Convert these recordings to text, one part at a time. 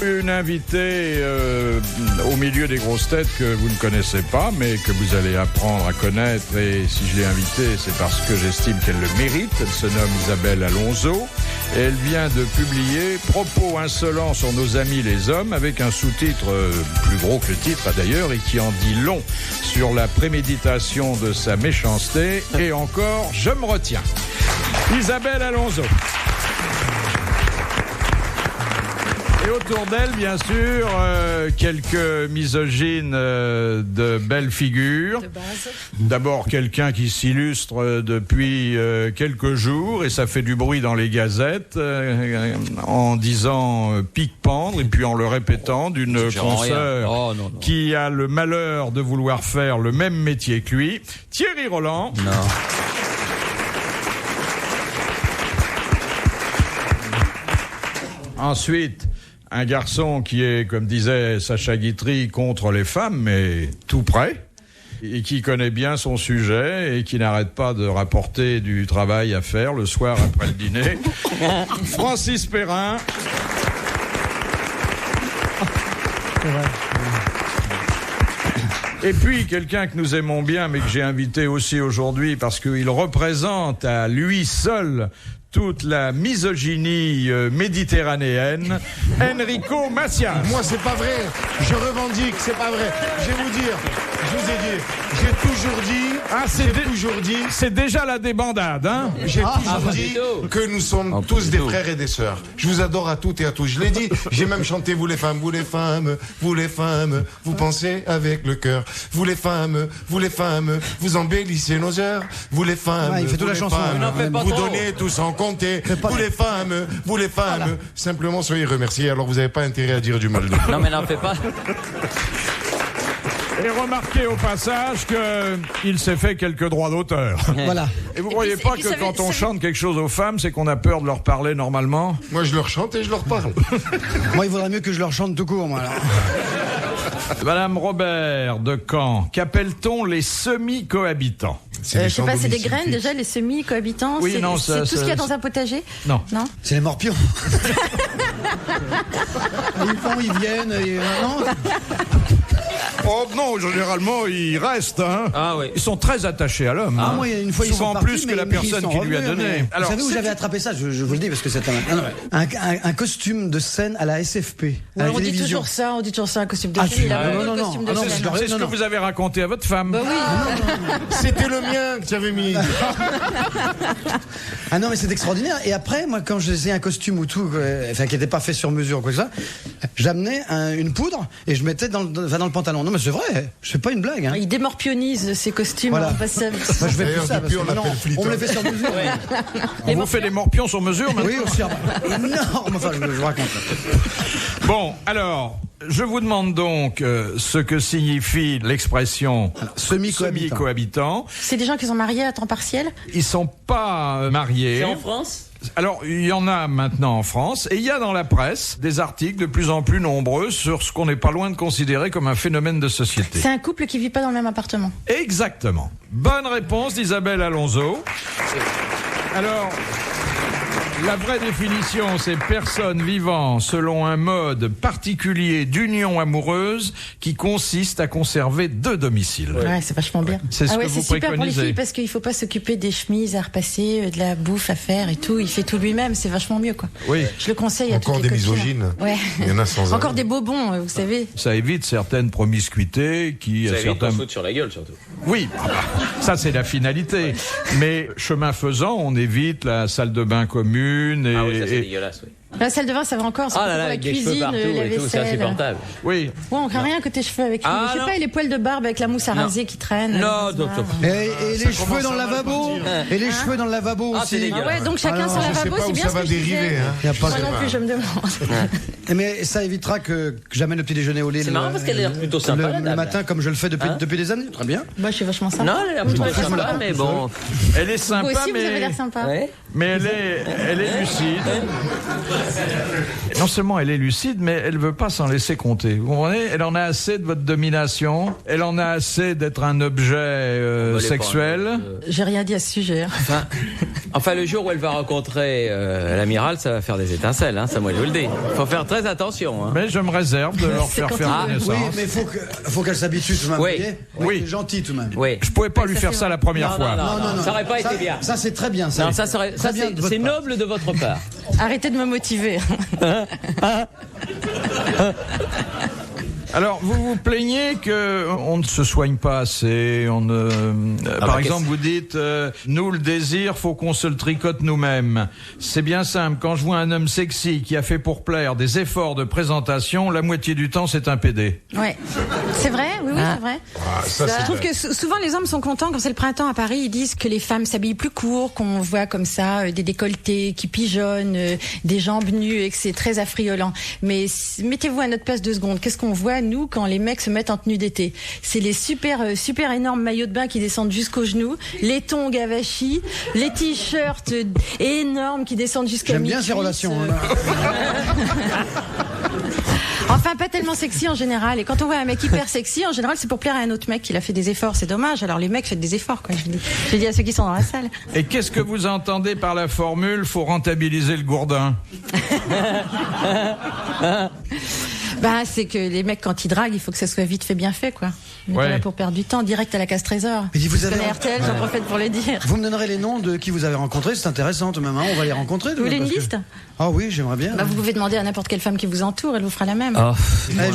Une invitée au milieu des grosses têtes que vous ne connaissez pas, mais que vous allez apprendre à connaître. Et si je l'ai invitée, c'est parce que j'estime qu'elle le mérite. Elle se nomme Isabelle Alonso. Et elle vient de publier « Propos insolents sur nos amis les hommes » avec un sous-titre plus gros que le titre d'ailleurs et qui en dit long sur la préméditation de sa méchanceté. Et encore, je me retiens. Isabelle Alonso. Et autour d'elle, bien sûr, quelques misogynes de belle figure. De base. D'abord, quelqu'un qui s'illustre depuis quelques jours, et ça fait du bruit dans les gazettes, en disant pique-pendre, et puis en le répétant, d'une consoeur qui a le malheur de vouloir faire le même métier que lui. Thierry Roland. Non. Ensuite, un garçon qui est, comme disait Sacha Guitry, contre les femmes, mais tout près, et qui connaît bien son sujet et qui n'arrête pas de rapporter du travail à faire le soir après le dîner. Francis Perrin. Et puis, quelqu'un que nous aimons bien, mais que j'ai invité aussi aujourd'hui parce qu'il représente à lui seul toute la misogynie méditerranéenne, Enrico Macias. Moi, c'est pas vrai. Je revendique, c'est pas vrai. Je vais vous dire, je vous ai dit, j'ai toujours dit, c'est déjà la débandade, hein. J'ai toujours dit que nous sommes tous des frères et des sœurs. Je vous adore à toutes et à tous. Je l'ai dit. J'ai même chanté vous les femmes, vous les femmes, vous les femmes, vous pensez avec le cœur. Vous les femmes, vous embellissez nos heures. Vous les femmes, il fait toute la chanson. Vous donnez tout sans compter. Vous les femmes, voilà. Simplement soyez remerciés. Alors vous n'avez pas intérêt à dire du mal de nous. Non mais n'en fais pas. Et remarquez au passage qu'il s'est fait quelques droits d'auteur. Voilà. Et vous ne croyez pas que quand on chante quelque chose aux femmes, c'est qu'on a peur de leur parler normalement? Moi, je leur chante et je leur parle. Moi, il vaudrait mieux que je leur chante tout court, moi, alors. Madame Robert de Caen, qu'appelle-t-on les semi-cohabitants? Je sais pas, c'est des graines déjà, les semi-cohabitants. Oui, c'est tout ce qu'il y a dans un potager? Non. C'est les morpions. Ils viennent, non. Oh non, généralement ils restent. Hein. Ah oui. Ils sont très attachés à l'homme. Moi, une fois, souvent ils sont partis, plus que la personne qui lui a donné. Alors, vous savez où j'avais attrapé ça? Je vous le dis parce que c'est un costume de scène à la SFP. À la on dit toujours ça, un costume de scène. C'est ce que vous avez raconté à votre femme. Bah oui. C'était le mien que tu avais mis. Ah non, mais c'est extraordinaire. Et après, moi, quand j'essayais un costume ou tout, qui n'était pas fait sur mesure ou quoi que ça, j'amenais une poudre et je mettais dans le pantalon. Non, mais c'est vrai, je fais pas une blague. Hein. Il démorpionise ses costumes. Voilà. Moi, je vais plus ça parce que on me les fait sur mesure. Ouais. On vous fait des morpions sur mesure maintenant? Oui, aussi. Énorme. Enfin, je vous raconte. Bon, alors, je vous demande donc ce que signifie l'expression semi-cohabitant. C'est des gens qui sont mariés à temps partiel? Ils sont pas mariés. C'est en France? Alors, il y en a maintenant en France, et il y a dans la presse des articles de plus en plus nombreux sur ce qu'on n'est pas loin de considérer comme un phénomène de société. C'est un couple qui vit pas dans le même appartement. Exactement. Bonne réponse d'Isabelle Alonso. Alors, la vraie définition, c'est personne vivant selon un mode particulier d'union amoureuse qui consiste à conserver deux domiciles. Ouais, c'est vachement bien. C'est ce que vous c'est super pour les préconisez. filles parce qu'il faut pas s'occuper des chemises à repasser, de la bouffe à faire et tout. Il fait tout lui-même, c'est vachement mieux, quoi. Oui. Je le conseille à toutes Encore les des copines. misogynes. Ouais. Il y en a sans arrêt. Encore des bobons, vous savez. Ça évite certaines promiscuités qui... Ça évite certains... qu'on saute sur la gueule, surtout. Oui, ça c'est la finalité. Mais chemin faisant, on évite la salle de bain commune et... Ah oui, ça c'est dégueulasse, oui. La salle de bain, ça va encore. C'est Ah là là, pour la avec des cheveux cuisine, partout la et tout, c'est vaisselle. insupportable. Oui. Ouais, on craint rien côté cheveux avec lui. Je sais pas, et les poils de barbe avec la mousse à raser qui traînent. Non, Et les cheveux dans le lavabo. Et les cheveux dans le lavabo Ah, c'est aussi. dégueulasse. Ah ouais, donc chacun son Je sais lavabo, pas c'est où bien ça ce va que je dériver. disais. Hein. Y a pas Moi non plus, je me demande. Mais ça évitera que j'amène le petit déjeuner au lit. C'est marrant parce qu'elle a l'air plutôt sympa, la le dame, matin, là. comme je le fais depuis des années. Très bien. Moi, je suis vachement sympa. Non, elle a l'air plutôt sympa, mais bon. Elle est Vous sympa, aussi, vous avez l'air sympa. Ouais. mais elle est lucide. Non seulement elle est lucide, mais elle veut pas s'en laisser compter. Vous comprenez? Elle en a assez de votre domination. Elle en a assez d'être un objet sexuel. J'ai rien dit à ce sujet. Enfin, le jour où elle va rencontrer l'amiral, ça va faire des étincelles, hein, ça moi je vous le dis. Faut faire très attention. Hein. Mais je me réserve de leur faire connaissance. Oui, mais faut qu'elle s'habitue tout de même. Oui. Oui. C'est gentil tout de même. Oui. Je pouvais pas lui faire ça la première fois. Non, ça aurait pas été bien. Ça c'est très bien. Non, ça serait, ça bien de votre c'est part. noble de votre part. Arrêtez de me motiver. Alors, vous vous plaignez que on ne se soigne pas assez. Par exemple, vous dites, nous le désir, faut qu'on se le tricote nous-mêmes. C'est bien simple. Quand je vois un homme sexy qui a fait pour plaire des efforts de présentation, la moitié du temps, c'est un PD. Ouais. C'est vrai, oui, c'est vrai. Ah, ça, Je trouve que souvent les hommes sont contents quand c'est le printemps à Paris. Ils disent que les femmes s'habillent plus court, qu'on voit comme ça des décolletés qui pigeonnent, des jambes nues et que c'est très affriolant. Mais mettez-vous à notre place 2 secondes. Qu'est-ce qu'on voit nous quand les mecs se mettent en tenue d'été? C'est les super énormes maillots de bain qui descendent jusqu'aux genoux, les tongs avachis, les t-shirts énormes qui descendent jusqu'à J'aime mi-cuisse. bien ces relations. Enfin, pas tellement sexy en général. Et quand on voit un mec hyper sexy, en général, c'est pour plaire à un autre mec qui a fait des efforts. C'est dommage. Alors les mecs, faites des efforts, quoi. Je dis à ceux qui sont dans la salle. Et qu'est-ce que vous entendez par la formule « faut rentabiliser le gourdin » Bah, c'est que les mecs, quand ils draguent, il faut que ça soit vite fait, bien fait, quoi. On est Ouais. pas là pour perdre du temps. Direct à la casse trésor. Mais vous Je avez- connais RTL, j'en profite pour le dire. Vous me donnerez les noms de qui vous avez rencontrés, c'est intéressant tout de même. Hein. On va les rencontrer. Vous voulez une liste? Ah oui, j'aimerais bien. Bah, vous pouvez demander à n'importe quelle femme qui vous entoure, elle vous fera la même.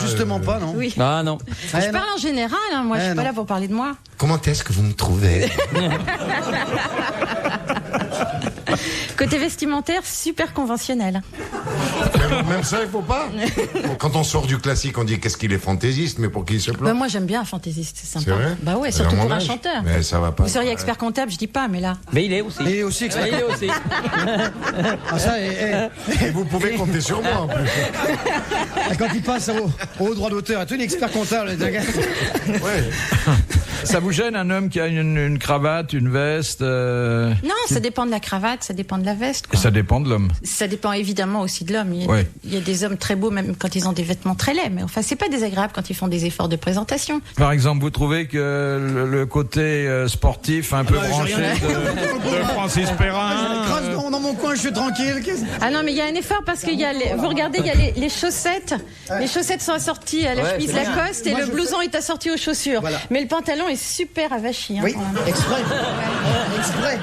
Justement pas, non. Oui. Ah non. Je parle en général, hein. Moi, je suis pas là pour parler de moi. Comment est-ce que vous me trouvez? Côté vestimentaire, super conventionnel. Même ça, il faut pas. Quand on sort du classique, on dit qu'est-ce qu'il est fantaisiste, mais pour qui il se Bah, plaint? moi, j'aime bien un fantaisiste, c'est C'est sympa. vrai? Bah ouais, À surtout mon pour un âge. chanteur. Mais ça va pas. Vous seriez expert comptable, je dis pas, mais là. Mais il est aussi. Et aussi expert. Il est aussi. Ah, ça, Et vous pouvez compter sur moi en plus. quand il passe au droit d'auteur et tout, il est expert comptable. Ouais. Ça vous gêne un homme qui a une cravate, une veste Non, ça dépend de la cravate, ça dépend de la veste, Et quoi. ça dépend de l'homme. Ça dépend évidemment aussi de l'homme. Ouais. Il y a des hommes très beaux même quand ils ont des vêtements très laids, mais enfin c'est pas désagréable quand ils font des efforts de présentation. Par exemple, vous trouvez que le côté sportif un peu j'ai branché rien dit. de Francis Perrin Crasse dans mon coin, je suis tranquille. Ah non, mais il y a un effort parce qu'il y a vous regardez, il y a les chaussettes. Les chaussettes sont assorties à la chemise c'est bien. Lacoste et Moi, le je blouson est assorti aux chaussures. Voilà. Mais le pantalon est super avachi. Hein, Oui, quand même. exprès. Exprès.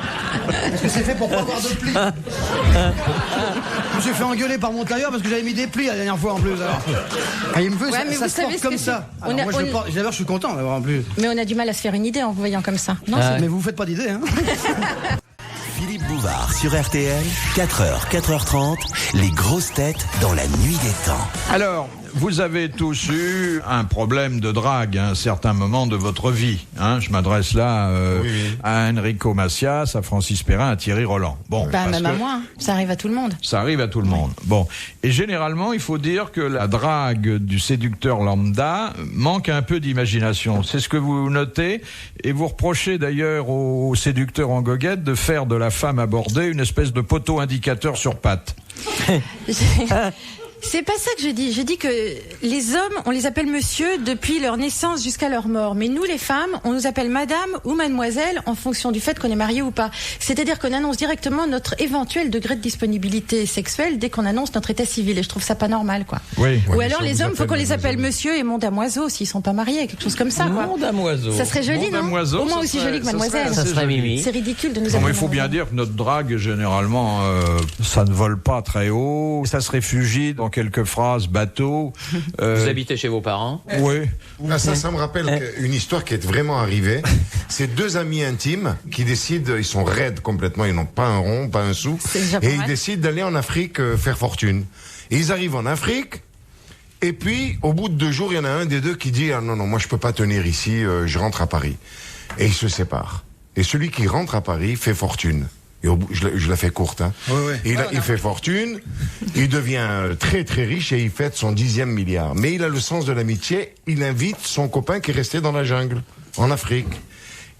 Parce que c'est fait pour pas avoir de plis. Je me suis fait engueuler par mon tailleur parce que j'avais mis des plis la dernière fois en plus. Alors. Ah, il me veut, Ouais, mais ça vous se savez porte ce comme que ça. c'est. Alors, moi, d'abord, je suis content d'avoir en plus. Mais on a du mal à se faire une idée en vous voyant comme ça. Non, Mais vous vous faites pas d'idée, hein. Philippe Bouvard sur RTL, 4h, 4h30, les grosses têtes dans la nuit des temps. Alors, vous avez tous eu un problème de drague à un certain moment de votre vie. Hein, je m'adresse là à Enrico Macias, à Francis Perrin, à Thierry Roland. Bon, bah, parce même à que moi, ça arrive à tout le monde. ça arrive à tout le monde. Bon, et généralement, il faut dire que la drague du séducteur lambda manque un peu d'imagination. C'est ce que vous notez, et vous reprochez d'ailleurs aux séducteurs en goguette de faire de la femme abordée une espèce de poteau indicateur sur pattes. C'est pas ça que je dis. Je dis que les hommes, on les appelle monsieur depuis leur naissance jusqu'à leur mort. Mais nous, les femmes, on nous appelle madame ou mademoiselle en fonction du fait qu'on est marié ou pas. C'est-à-dire qu'on annonce directement notre éventuel degré de disponibilité sexuelle dès qu'on annonce notre état civil. Et je trouve ça pas normal, quoi. Oui. Ou mais alors ça les vous hommes, faut appelle qu'on les appelle mademoiselle. monsieur et mon damoiseau s'ils sont pas mariés, quelque chose comme ça, quoi. Mon damoiseau. Ça serait joli, Mon non? damoiseau, Au moins ça aussi serait- joli que ça serait mademoiselle. Ça assez serait joli. Mimi. C'est ridicule de nous Non, appeler mais il faut bien mademoiselle. dire que notre drague, généralement, ça ne vole pas très haut. Ça se réfugie dans quelques phrases bateau. Vous habitez chez vos parents? Oui. Ah, ça me rappelle une histoire qui est vraiment arrivée. C'est 2 amis intimes qui décident, ils sont raides complètement, ils n'ont pas un rond, pas un sou. C'est déjà pas Et ils mal. décident d'aller en Afrique faire fortune. Et ils arrivent en Afrique. Et puis, au bout de 2 jours, il y en a un des deux qui dit, ah non, moi je peux pas tenir ici, je rentre à Paris. Et ils se séparent. Et celui qui rentre à Paris fait fortune. Et au bout, je la fais courte, hein. Ouais. Il fait fortune, il devient très très riche et il fête son 10e milliard. Mais il a le sens de l'amitié, il invite son copain qui est resté dans la jungle, en Afrique.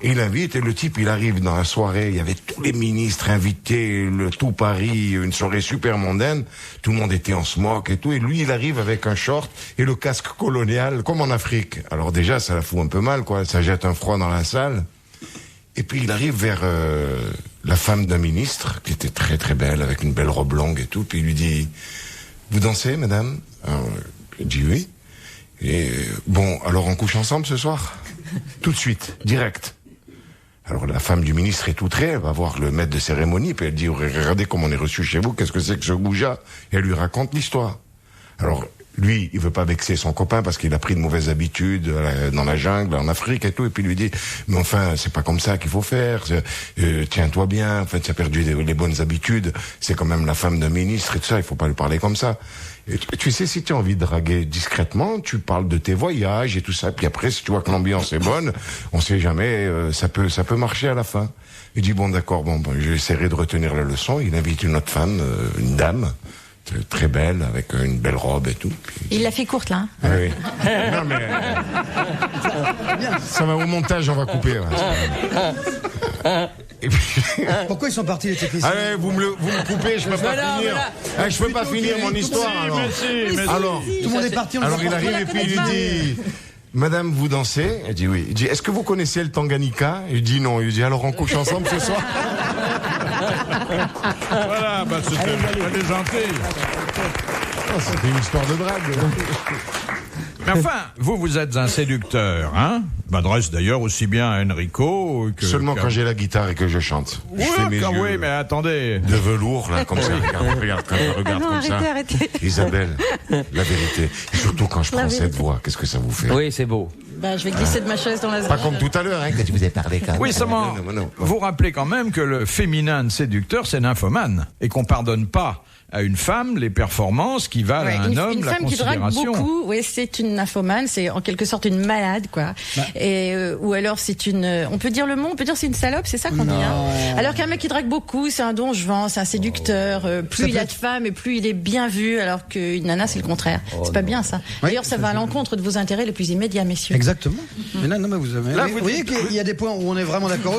Et il invite, et le type, il arrive dans la soirée, il y avait tous les ministres invités, tout Paris, une soirée super mondaine, tout le monde était en smock et tout, et lui, il arrive avec un short et le casque colonial, comme en Afrique. Alors déjà, ça la fout un peu mal, quoi, ça jette un froid dans la salle. Et puis il arrive vers la femme d'un ministre, qui était très très belle, avec une belle robe longue et tout, puis il lui dit, vous dansez, madame? Alors, elle dit oui. Et bon, alors on couche ensemble ce soir? Tout de suite, direct. Alors la femme du ministre est outrée, elle va voir le maître de cérémonie, puis elle dit, regardez comment on est reçu chez vous, qu'est-ce que c'est que ce goujat? Et elle lui raconte l'histoire. Alors lui, il veut pas vexer son copain parce qu'il a pris de mauvaises habitudes dans la jungle, en Afrique et tout, et puis il lui dit, mais enfin, c'est pas comme ça qu'il faut faire, tiens-toi bien, en fait, tu as perdu les bonnes habitudes, c'est quand même la femme d'un ministre et tout ça, il faut pas lui parler comme ça. Et tu sais, si tu as envie de draguer discrètement, tu parles de tes voyages et tout ça. Puis après, si tu vois que l'ambiance est bonne, on sait jamais, ça peut marcher à la fin. Il dit bon, d'accord, bon, j'essaierai de retenir la leçon. Il invite une autre femme, une dame, très belle, avec une belle robe et tout. Puis, il l'a fait courte là. Ah, oui. Non mais ça va au montage, on va couper. Ouais. Et puis... Pourquoi ils sont partis les techniciens? Allez, vous me coupez, je peux pas finir. Je peux pas finir mon histoire. Alors, tout le monde est parti. Alors il arrive et puis il lui dit, madame, vous dansez? Elle dit oui. Il dit, est-ce que vous connaissez le Tanganyika? Il dit non. Il dit, alors on couche ensemble ce soir? Voilà, bah c'était gentil. C'était une histoire de drague. Mais enfin, vous êtes un séducteur, hein? M'adresse d'ailleurs aussi bien à Enrico que... Seulement quand j'ai la guitare et que je chante. Oui, oui, mais attendez. De velours, là, comme ça. Regarde comme ça. Arrêtez. Isabelle, la vérité. Et surtout quand je prends cette voix, qu'est-ce que ça vous fait? Oui, c'est beau. Bah, je vais glisser de ma chaise dans la Pas comme tout à l'heure, hein, que tu vous ai parlé quand même. Oui, seulement, vous rappelez quand même que le féminin séducteur, c'est nymphomane. Et qu'on pardonne pas à une femme les performances qui valent à un homme la considération. Une femme qui drague beaucoup, oui, c'est une nymphomane, c'est en quelque sorte une malade, quoi. Et ou alors c'est une, on peut dire le mot, on peut dire c'est une salope, c'est ça qu'on dit. Hein. Alors qu'un mec qui drague beaucoup, c'est un don juan, c'est un séducteur. Plus il a de femmes et plus il est bien vu, alors qu'une nana c'est le contraire. C'est pas bien ça. D'ailleurs, ça va à l'encontre de vos intérêts les plus immédiats, messieurs. Exactement. Mais là, non, mais vous avez. Là, vous voyez qu'il y a des points où on est vraiment d'accord.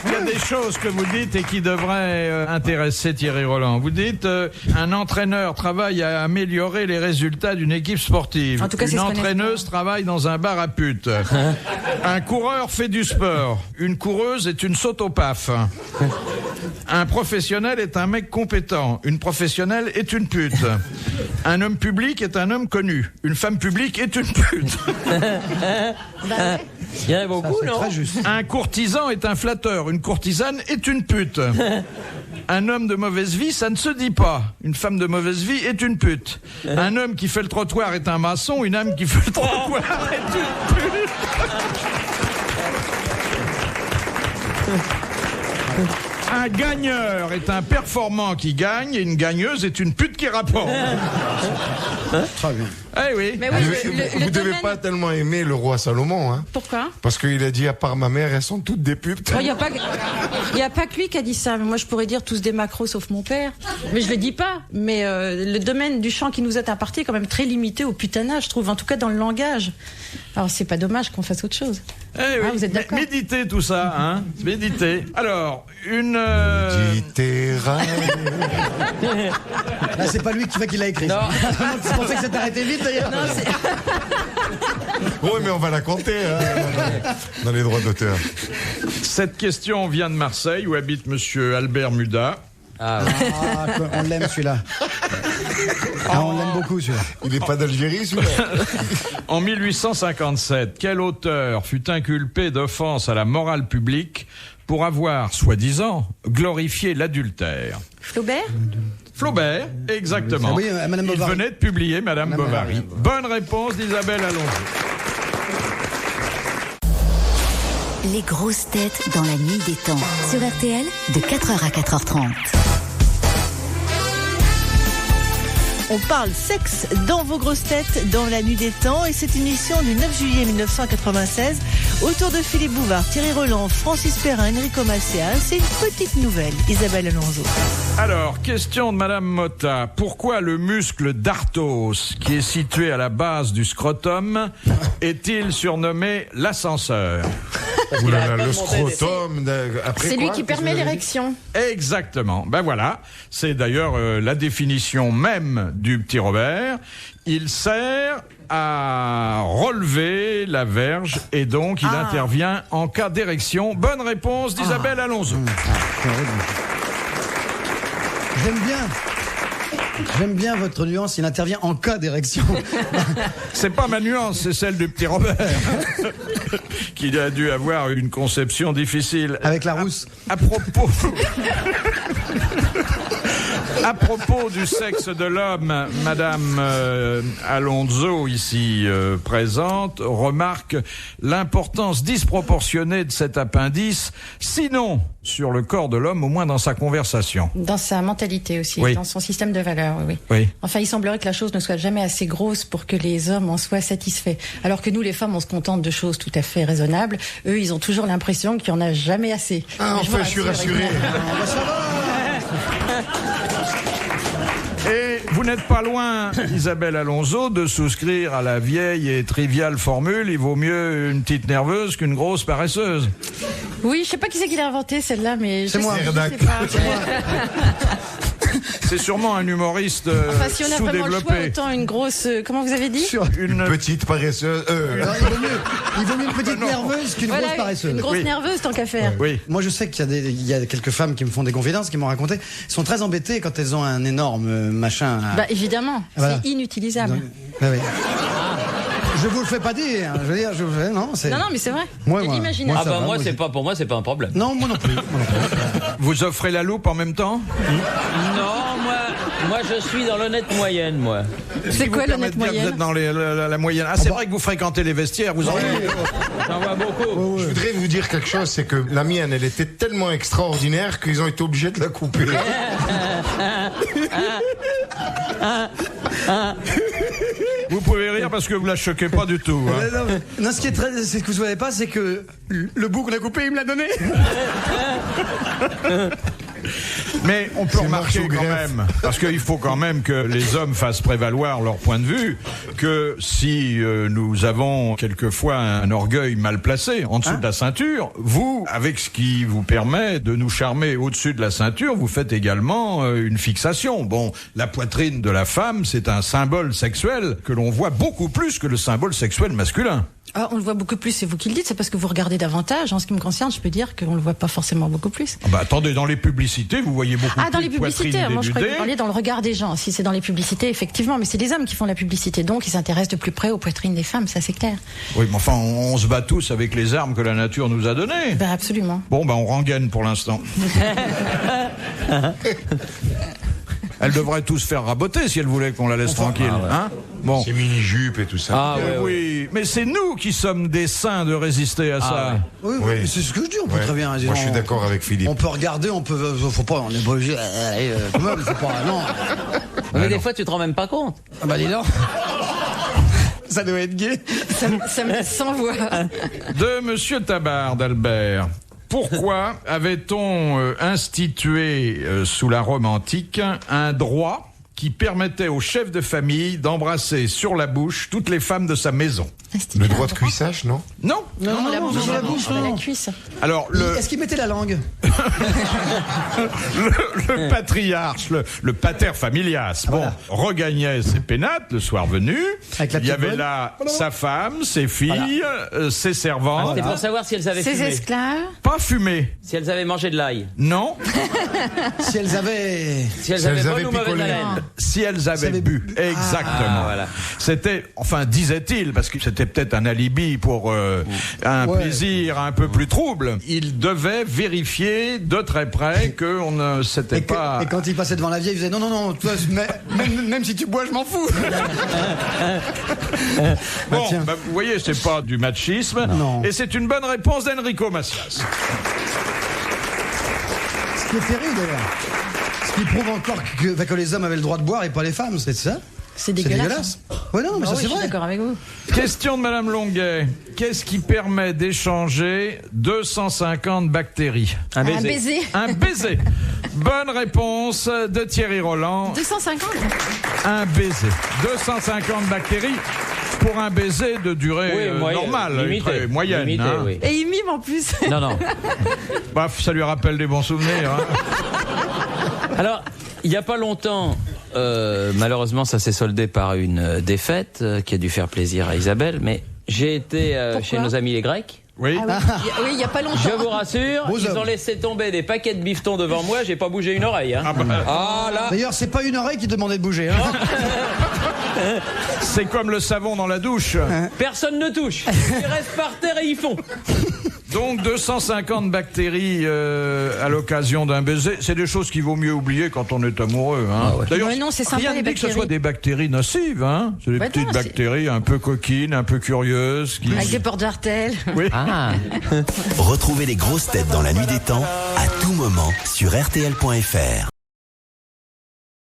Il y a des choses que vous dites et qui devraient intéresser Thierry Roland. Vous dites un entraîneur travaille à améliorer les résultats d'une équipe sportive. En tout cas, une entraîneuse travaille dans un bar à putes. Un coureur fait du sport. Une coureuse est une saute au paf. Un professionnel est un mec compétent. Une professionnelle est une pute. Un homme public est un homme connu. Une femme publique est une pute. Il y en a beaucoup, non? Très juste. Un courtisan est un flatteur. Une courtisane est une pute. Un homme de mauvaise vie, ça ne se dit pas. Une femme de mauvaise vie est une pute. Un homme qui fait le trottoir est un maçon. Une âme qui fait le trottoir est une pute. Un gagneur est un performant qui gagne et une gagneuse est une pute qui rapporte. Très bien. Eh oui. Mais oui, Vous devez pas tellement aimer le roi Salomon, hein? Pourquoi? Parce qu'il a dit, à part ma mère, elles sont toutes des putes. Il n'y a pas que lui qui a dit ça. Moi, je pourrais dire tous des macros sauf mon père. Mais je le dis pas. Mais le domaine du chant qui nous est imparti est quand même très limité au putanage, je trouve. En tout cas, dans le langage. Alors, c'est pas dommage qu'on fasse autre chose. Eh oui. Vous êtes d'accord? Méditez tout ça, hein? Méditez. Alors, une... Là, c'est pas lui qui l'a écrit. Non. C'est pour ça que ça t'est arrêté vite, d'ailleurs. Non, Oui, mais on va la compter, hein, dans les droits d'auteur. Cette question vient de Marseille, où habite monsieur Albert Muda. Ah, oui. On l'aime, celui-là. On l'aime beaucoup, celui-là. Il n'est pas d'Algérie, celui-là. En 1857, quel auteur fut inculpé d'offense à la morale publique pour avoir, soi-disant, glorifié l'adultère? Flaubert? Flaubert, exactement. Oui, Madame Bovary. Il venait de publier Madame Bovary. Bonne réponse d'Isabelle Allonge. Les grosses têtes dans la nuit des temps. Sur RTL, de 4h à 4h30. On parle sexe dans vos grosses têtes dans la nuit des temps, et cette émission du 9 juillet 1996 autour de Philippe Bouvard, Thierry Roland, Francis Perrin, Enrico Macias. C'est une petite nouvelle. Isabelle Alonso. Alors, question de Madame Motta. Pourquoi le muscle d'Arthos, qui est situé à la base du scrotum, est-il surnommé l'ascenseur? parce qu'il arrête pas le de monter et descendre. scrotum. Après C'est lui quoi qui Qu'est-ce permet que vous avez dit l'érection. Exactement. Ben voilà. C'est d'ailleurs la définition même du petit Robert. Il sert à relever la verge et donc il intervient en cas d'érection. Bonne réponse d'Isabelle Alonso. J'aime bien votre nuance, il intervient en cas d'érection. C'est pas ma nuance, c'est celle du petit Robert. Qui a dû avoir une conception difficile. Avec la rousse. À propos... À propos du sexe de l'homme, Madame Alonso, ici présente, remarque l'importance disproportionnée de cet appendice, sinon sur le corps de l'homme, au moins dans sa conversation. Dans sa mentalité aussi, Oui. dans son système de valeurs, oui. Oui. Enfin, il semblerait que la chose ne soit jamais assez grosse pour que les hommes en soient satisfaits. Alors que nous, les femmes, on se contente de choses tout à fait raisonnables. Eux, ils ont toujours l'impression qu'il n'y en a jamais assez. Ah, Mais enfin, je suis vous rassure, rassuré. Et vous n'êtes pas loin, Isabelle Alonso, de souscrire à la vieille et triviale formule « il vaut mieux une petite nerveuse qu'une grosse paresseuse ». Oui, je sais pas qui c'est qui l'a inventé celle-là, mais C'est moi. je sais Erdac. pas. C'est sûrement un humoriste Enfin, si on a vraiment le choix, sous-développé. autant une grosse. Comment vous avez dit? Une Petite paresseuse. Alors, il vaut mieux une petite nerveuse qu'une Voilà, grosse paresseuse. une grosse Oui. nerveuse tant qu'à faire. Oui. Moi, je sais qu'il y a quelques femmes qui me font des confidences, qui m'ont raconté, sont très embêtées quand elles ont un énorme machin. Bah évidemment, Voilà. c'est inutilisable. Ouais, ouais. Je vous le fais pas dire. Je veux dire, non, c'est. Non, mais c'est vrai. Moi, C'est moi. inimaginable. Ah ça bah va, moi, moi, c'est pas pour moi, c'est pas un problème. Non, moi non plus. Vous offrez la loupe en même temps? Non, moi je suis dans l'honnête moyenne, moi. C'est quoi l'honnête Vous êtes moyenne? dans la moyenne. Ah, c'est vrai que vous fréquentez les vestiaires, vous en J'en vois beaucoup. Je voudrais vous dire quelque chose, c'est que la mienne, elle était tellement extraordinaire qu'ils ont été obligés de la couper. Vous pouvez rire parce que vous la choquez pas du tout. Hein. Non, ce qui est très, c'est ce que vous savez pas, c'est que le bout qu'on a coupé, il me l'a donné. Mais on peut C'est remarquer marche au quand greffe. même, parce qu'il faut quand même que les hommes fassent prévaloir leur point de vue, que si nous avons quelquefois un orgueil mal placé en dessous de la ceinture, vous, avec ce qui vous permet de nous charmer au-dessus de la ceinture, vous faites également une fixation. Bon, la poitrine de la femme, c'est un symbole sexuel que l'on voit beaucoup plus que le symbole sexuel masculin. Ah, on le voit beaucoup plus, c'est vous qui le dites, c'est parce que vous regardez davantage. En ce qui me concerne, je peux dire qu'on le voit pas forcément beaucoup plus. Ah bah attendez, dans les publicités, vous voyez beaucoup Ah, dans plus les de poitrine publicités. Moi, je croyais que dénudée. vous parliez dans le regard des gens. Si c'est dans les publicités, effectivement, mais c'est les hommes qui font la publicité, donc ils s'intéressent de plus près aux poitrines des femmes, ça c'est clair. Oui, mais enfin, on se bat tous avec les armes que la nature nous a données. Ben absolument. Bon, ben on rengaine pour l'instant. Elle devrait tous se faire raboter si elle voulait qu'on la laisse tranquille. Hein bon. Ces mini-jupes et tout ça. Ah ouais, ouais. Oui, mais c'est nous qui sommes des saints de résister à ça. Oui, Oui. c'est ce que je dis. On peut Ouais. très bien. Moi, je suis d'accord avec Philippe. On peut regarder, on peut. Faut pas. On est pas obligé. Quand même, faut pas. Non. Mais des fois, tu te rends même pas compte. Ah bah dis donc. Ça doit être gay. Ça me laisse sans voix. De Monsieur Tabard d'Albert. Pourquoi avait-on institué sous la Rome antique un droit qui permettait au chef de famille d'embrasser sur la bouche toutes les femmes de sa maison? Le droit de cuissage, non? Non. Non, la bouche, sur la bouche, pas non. la cuisse. Alors Est-ce qu'il mettait la langue? le patriarche, le pater familias, bon, regagnait ses pénates le soir venu. Avec la Il y petite avait bonne. là sa femme, ses filles, ses servantes. C'était pour savoir si elles avaient Ces fumé. esclaves. Pas fumé. Si elles avaient mangé de l'ail. Non. Si elles avaient. Si elles Si avaient elles bonne avaient ou mauvaise picolé. haleine. Si elles avaient avaient bu. bu. Exactement. Ah, voilà. C'était, enfin, disait-il, parce que c'était peut-être un alibi pour un Ouais. plaisir un peu plus trouble. Il devait vérifier de très près qu'on ne s'était pas. Et quand il passait devant la vieille, il faisait non, toi, même si tu bois, je m'en fous. Bon, tiens. bah, vous voyez, c'est pas du machisme. Non. Et c'est une bonne réponse d'Enrico Macias. Ce qui est terrible d'ailleurs. Ce qui prouve encore que les hommes avaient le droit de boire et pas les femmes, c'est ça? C'est dégueulasse. Ouais, non, mais Ah ça oui, c'est je suis vrai. d'accord avec vous. Question de Madame Longuet. Qu'est-ce qui permet d'échanger 250 bactéries? Un Un baiser. Un baiser. Bonne réponse de Thierry Roland. 250. Un baiser. 250 bactéries. Pour un baiser de durée normale, limité, moyenne. Limité, hein. oui. Et il mime en plus. Non. Bah, ça lui rappelle des bons souvenirs. Hein. Alors, il n'y a pas longtemps, malheureusement, ça s'est soldé par une défaite qui a dû faire plaisir à Isabelle, mais j'ai été chez nos amis les Grecs. Oui. Ah oui, il n'y a pas longtemps. Je vous rassure, Beaux ils hommes. ont laissé tomber des paquets de bifetons devant moi, j'ai pas bougé une oreille. Hein. Ah là, D'ailleurs, c'est pas une oreille qui demandait de bouger. Hein. C'est comme le savon dans la douche. personne ne touche. Ils restent par terre et ils font. Donc 250 bactéries à l'occasion d'un baiser, c'est des choses qu'il vaut mieux oublier quand on est amoureux. Hein. D'ailleurs, Ouais, non, c'est sympa, rien ne les dit que ce bactéries. soit des bactéries nocives. Hein. C'est des Ouais, petites non, c'est- bactéries un peu coquines, un peu curieuses. Qui... Avec des portes jartelles. Oui. Ah. Retrouvez les grosses têtes dans la nuit des temps à tout moment sur RTL.fr.